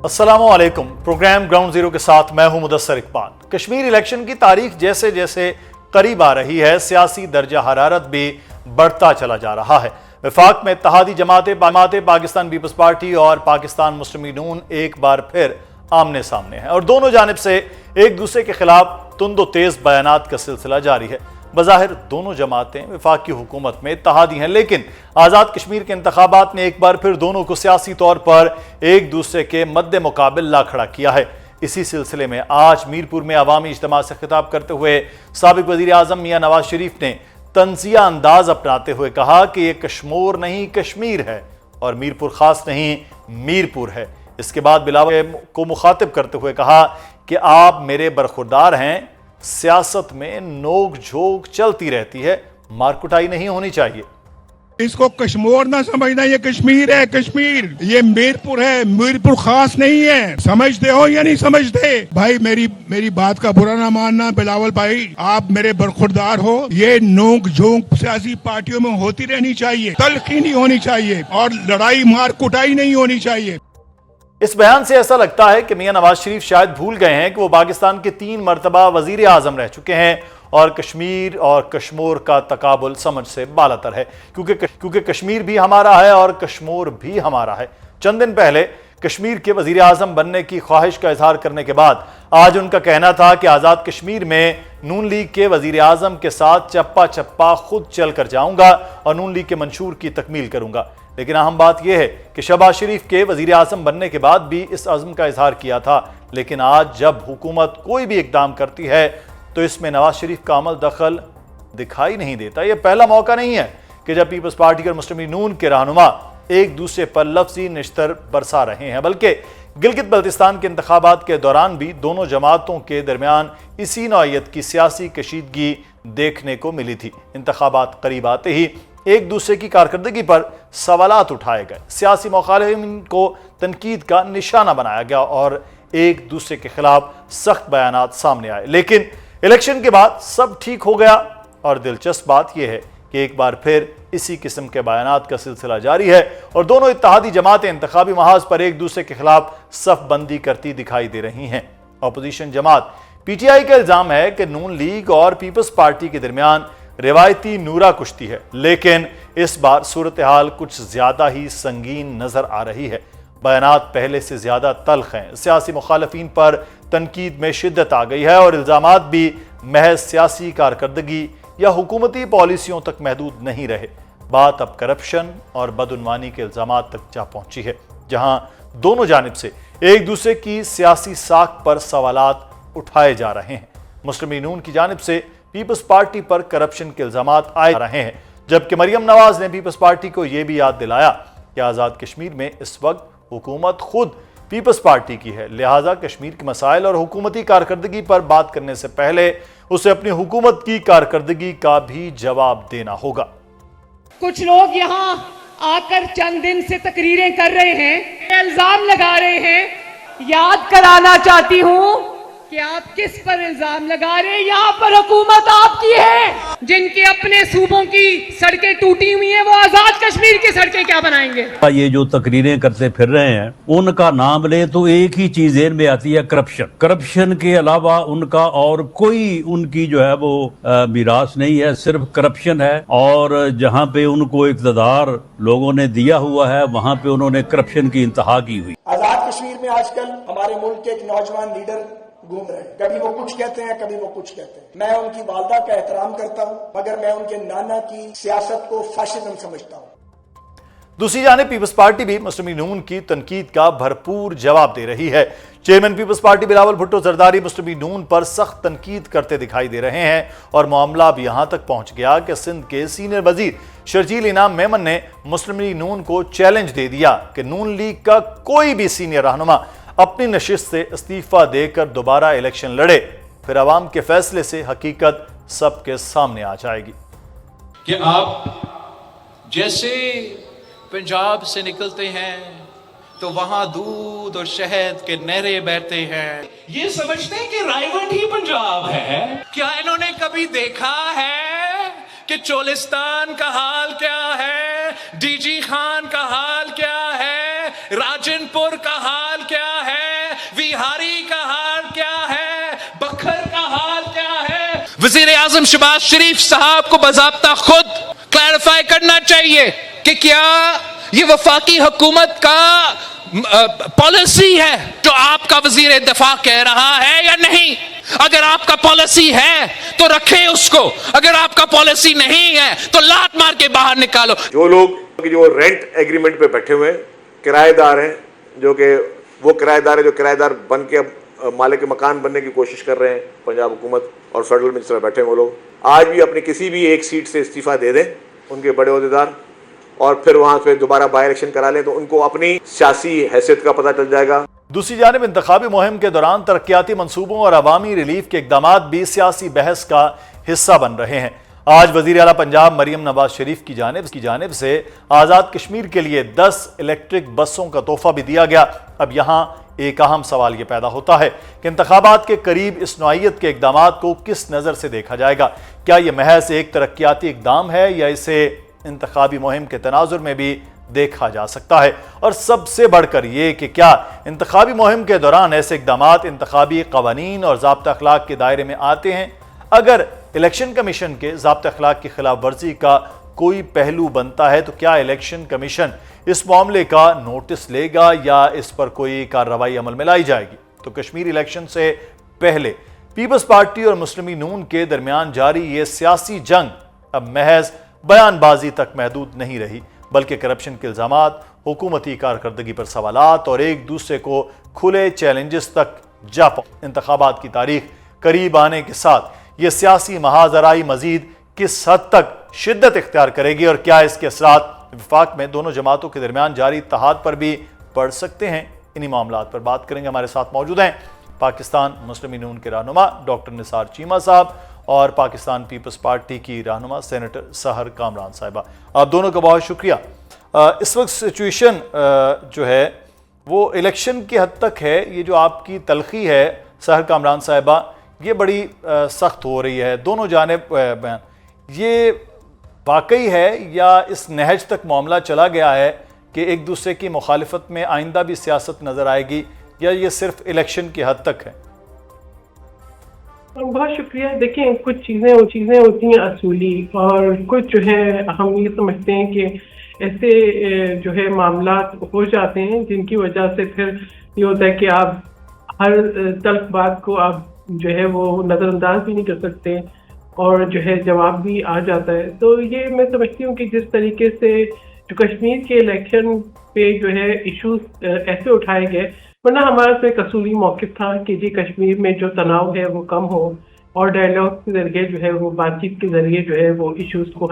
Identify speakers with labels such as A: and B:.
A: अस्सलाम वालेकुम। Programme ground zero के साथ मैं हूं मुदस्सर इकबाल। कश्मीर इलेक्शन की तारीख जैसे जैसे करीब आ रही है, सियासी दर्जा हरारत भी बढ़ता चला जा रहा है। वफाक में इत्तेहादी जमातें पाकिस्तान पीपल्स पार्टी और पाकिस्तान मुस्लिम नून एक बार फिर आमने सामने हैं और दोनों जानिब से एक दूसरे के खिलाफ तुंद व तेज बयानात का सिलसिला जारी है। बज़ाहिर दोनों जमातें वफाकी हुकूमत में इत्तेहादी हैं, लेकिन आज़ाद कश्मीर के इंतखाबात ने एक बार फिर दोनों को सियासी तौर पर एक दूसरे के मद्दे मुकाबिल ला खड़ा किया है। इसी सिलसिले में आज मीरपुर में अवामी इज्तिमा से खिताब करते हुए साबिक वज़ीर आज़म मियां नवाज शरीफ ने तंज़िया अंदाज अपनाते हुए कहा कि ये कश्मीर नहीं कश्मीर है और मीरपुर खास नहीं मीरपुर है। इसके बाद बिलावल को मुखातिब करते हुए कहा कि आप मेरे बरखुरदार हैं, सियासत में नोक झोंक चलती रहती है, मारकुटाई नहीं होनी चाहिए।
B: इसको कश्मीर ना समझना, ये कश्मीर है, कश्मीर ये मीरपुर है, मीरपुर खास नहीं है। समझते हो या नहीं समझते? भाई मेरी बात का बुरा ना मानना बिलावल भाई, आप मेरे बरखुरदार हो। ये नोक झोंक सियासी पार्टियों में होती रहनी चाहिए, तलखी नहीं होनी चाहिए और लड़ाई मार कुटाई नहीं होनी चाहिए।
A: इस बयान से ऐसा लगता है कि मियां नवाज शरीफ शायद भूल गए हैं कि वो पाकिस्तान के 3 मरतबा वजीर आजम रह चुके हैं और कश्मीर और कश्मीर का तकाबुल समझ से बालातर है, क्योंकि कश्मीर भी हमारा है और कश्मीर भी हमारा है। चंद दिन पहले कश्मीर के वजीर आजम बनने की ख्वाहिश का इजहार करने के बाद आज उनका कहना था कि आज़ाद कश्मीर में नून लीग के वजीर आजम के साथ चप्पा चप्पा खुद चल कर जाऊंगा और नून लीग के मंशूर की तकमील करूंगा। लेकिन अहम बात यह है कि शहबाज शरीफ के वजीर आजम बनने के बाद भी इस अज़्म का इजहार किया था, लेकिन आज जब हुकूमत कोई भी इकदाम करती है तो इसमें नवाज शरीफ का अमल दखल दिखाई नहीं देता। यह पहला मौका नहीं है कि जब पीपल्स पार्टी और मुस्लिम नून के रहनुमा एक दूसरे पर लफ्जी निश्तर बरसा रहे हैं, बल्कि गिलगित बल्तिस्तान के इंतखाबात के दौरान भी दोनों जमातों के दरमियान इसी नौइयत की सियासी कशीदगी देखने को मिली थी। इंतखाबात करीब आते ही एक दूसरे की कारकर्दगी पर सवालात उठाए गए, सियासी मुखालिफिन को तनकीद का निशाना बनाया गया और एक दूसरे के खिलाफ सख्त बयानात सामने आए। लेकिन इलेक्शन के बाद सब ठीक हो गया और दिलचस्प बात यह है कि एक बार फिर इसी किस्म के बयानात का सिलसिला जारी है और दोनों इत्तेहादी जमातें इंतखाबी महाज पर एक दूसरे के खिलाफ सफ बंदी करती दिखाई दे रही हैं। अपोजिशन जमात पीटीआई का इल्जाम है कि नून लीग और पीपल्स पार्टी के दरमियान रिवायती नूरा कुश्ती है, लेकिन इस बार सूरत हाल कुछ ज्यादा ही संगीन नजर आ रही है। बयानात पहले से ज्यादा तल्ख हैं, सियासी मुखालिफिन पर तनकीद में शिद्दत आ गई है और इल्जामात भी महज सियासी कारकर्दगी या हुकूमती पॉलिसियों तक महदूद नहीं रहे। बात अब करप्शन और बदउनवानी के इल्जामात तक जा पहुंची है, जहां दोनों जानिब से एक दूसरे की सियासी साख पर सवालात उठाए जा रहे हैं। मुस्लिम नून की जानिब से पीपल्स पार्टी पर करप्शन के इल्जामात आए रहे हैं, जबकि मरियम नवाज ने पीपल्स पार्टी को यह भी याद दिलाया कि आज़ाद कश्मीर में इस वक्त हुकूमत खुद पीपल्स पार्टी की है, लिहाजा कश्मीर के मसाइल और हुकूमती कारकर्दगी पर बात करने से पहले उसे अपनी हुकूमत की कारकर्दगी का भी जवाब देना होगा।
C: कुछ लोग यहाँ आकर चंद दिन से तकरीरें कर रहे हैं, इल्जाम लगा रहे हैं। याद कराना चाहती हूँ कि आप किस पर इल्जाम लगा रहे हैं। यहाँ पर हुकूमत आपकी है। जिनके अपने सूबों की सड़कें टूटी हुई हैं, वो आजाद कश्मीर की सड़कें क्या बनाएंगे?
D: ये जो तकरीरें करते फिर रहे हैं, उनका नाम ले तो एक ही चीज ज़हन में आती है, करप्शन। करप्शन के अलावा उनका और कोई उनकी जो है वो मिरास नहीं है, सिर्फ करप्शन है। और जहाँ पे उनको इक़्तिदार लोगों ने दिया हुआ है, वहाँ पे उन्होंने करप्शन की इंतहा की हुई।
E: आजाद कश्मीर में आजकल हमारे मुल्क के एक नौजवान लीडर घूम रहे हैं, कभी वो कुछ कहते हैं, कभी वो कुछ कहते हैं। मैं उनकी वालदा का एहतराम करता हूं, मगर मैं उनके नाना की सियासत को फाशिज्म समझता हूं।
A: दूसरी जानिब पीपल्स पार्टी भी मुस्लिम नून की तनकीद का भरपूर जवाब दे रही है। चेयरमैन पीपल्स पार्टी बिलावल भुट्टो जरदारी मुस्लिम नून पर सख्त तनकीद करते दिखाई दे रहे हैं और मामला अब यहां तक पहुंच गया कि सिंध के सीनियर वजीर शर्जील इनाम मेमन ने मुस्लिम नून को चैलेंज दे दिया कि नून लीग का कोई भी सीनियर रहनुमा अपनी नशिस्त से इस्तीफा देकर दोबारा इलेक्शन लड़े, फिर अवाम के फैसले से हकीकत सबके सामने आ जाएगी।
F: कि आप जैसे पंजाब से निकलते हैं तो वहां दूध और शहद के नहरें बहते हैं, ये समझते हैं कि रायवंड ही पंजाब है। क्या इन्होंने कभी देखा है कि चोलिस्तान का हाल क्या है, डीजी खान का हाल क्या है, राजनपुर का हाल क्या है? बिहारी का हाल क्या है, बखर का हाल क्या है। वजीर आजम शहबाज शरीफ साहब को बाज़ाब्ता खुद क्लैरिफाई करना चाहिए कि क्या ये वफाकी हुकूमत का पॉलिसी है जो आपका वजीर दफा कह रहा है या नहीं। अगर आपका पॉलिसी है तो रखे उसको, अगर आपका पॉलिसी नहीं है तो लात मार के बाहर निकालो।
G: जो लोग जो रेंट एग्रीमेंट पे बैठे हुए किराएदार हैं, जो कि वो किराएदार है जो किराएदार बन के अब मालिक मकान बनने की कोशिश कर रहे हैं, पंजाब हुकूमत और फेडरल मिनिस्टर बैठे हैं, वो लोग आज भी अपनी किसी भी एक सीट से इस्तीफा दे दें उनके बड़े ओहदेदार, और फिर वहां से दोबारा बाई इलेक्शन करा लें, तो उनको अपनी सियासी हैसियत का पता चल जाएगा।
A: दूसरी जानिब इंतखाबी मुहिम के दौरान तरक्याती मंसूबों और अवामी रिलीफ के इकदामात भी सियासी बहस का हिस्सा बन रहे हैं। आज वजीर आला पंजाब मरियम नवाज शरीफ की जानिब से आज़ाद कश्मीर के लिए 10 इलेक्ट्रिक बसों का तोहफा भी दिया गया। अब यहाँ एक अहम सवाल ये पैदा होता है कि इंतखाबात के करीब इस नौइयत के इकदामात को किस नज़र से देखा जाएगा। क्या ये महज एक तरक्याती इकदाम है या इसे इंतखाबी मुहिम के तनाजुर में भी देखा जा सकता है। और सबसे बढ़कर ये कि क्या इंतखाबी मुहिम के दौरान ऐसे इकदामात इंतखाबी कवानीन और ज़ाब्ता अखलाक के दायरे में आते हैं। अगर इलेक्शन कमीशन के ज़ाब्ता अखलाक की खिलाफ वर्जी का कोई पहलू बनता है तो क्या इलेक्शन कमीशन इस मामले का नोटिस लेगा या इस पर कोई कार्रवाई अमल में लाई जाएगी। तो कश्मीर इलेक्शन से पहले पीपल्स पार्टी और मुस्लिम नून के दरमियान जारी ये सियासी जंग अब महज बयानबाजी तक महदूद नहीं रही, बल्कि करप्शन के इल्जामात, हुकूमती कारकर्दगी पर सवालात और एक दूसरे को खुले चैलेंजेस तक जा पहुंचे। इंतखाबात की तारीख करीब आने के साथ ये सियासी महाजराई मजीद किस हद तक शिद्दत इख्तियार करेगी और क्या इसके असरात वफाक में दोनों जमातों के दरमियान जारी इत्तेहाद पर भी पड़ सकते हैं। इन्हीं मामलात पर बात करेंगे। हमारे साथ मौजूद हैं पाकिस्तान मुस्लिम नून के रहनुमा डॉक्टर निसार चीमा साहब और पाकिस्तान पीपल्स पार्टी की रहनुमा सेनेटर सहर कामरान साहिबा। आप दोनों का बहुत शुक्रिया। इस वक्त सिचुएशन जो है वो इलेक्शन की हद तक है। ये जो आपकी तलखी है सहर कामरान साहिबा, ये बड़ी सख्त हो रही है। दोनों जानिब बयान, ये वाकई है या इस नहज तक मामला चला गया है कि एक दूसरे की मुखालिफत में आइंदा भी सियासत नज़र आएगी, या ये सिर्फ इलेक्शन की हद तक है?
H: बहुत शुक्रिया। देखें, कुछ चीज़ें होती हैं असूली, और कुछ जो है हम ये समझते हैं कि ऐसे जो है मामला हो जाते हैं जिनकी वजह से फिर ये होता है कि आप हर तल्ख बात को आप जो है वो नज़रअंदाज भी नहीं कर सकते और जो है जवाब भी आ जाता है। तो ये मैं समझती हूँ कि जिस तरीके से जो कश्मीर के इलेक्शन पे जो है इश्यूज ऐसे उठाए गए, वरना हमारा तो एक असूली मौक़िफ़ था कि जी कश्मीर में जो तनाव है वो कम हो और डायलॉग के ज़रिए जो है वो बातचीत के ज़रिए जो है वो इश्यूज को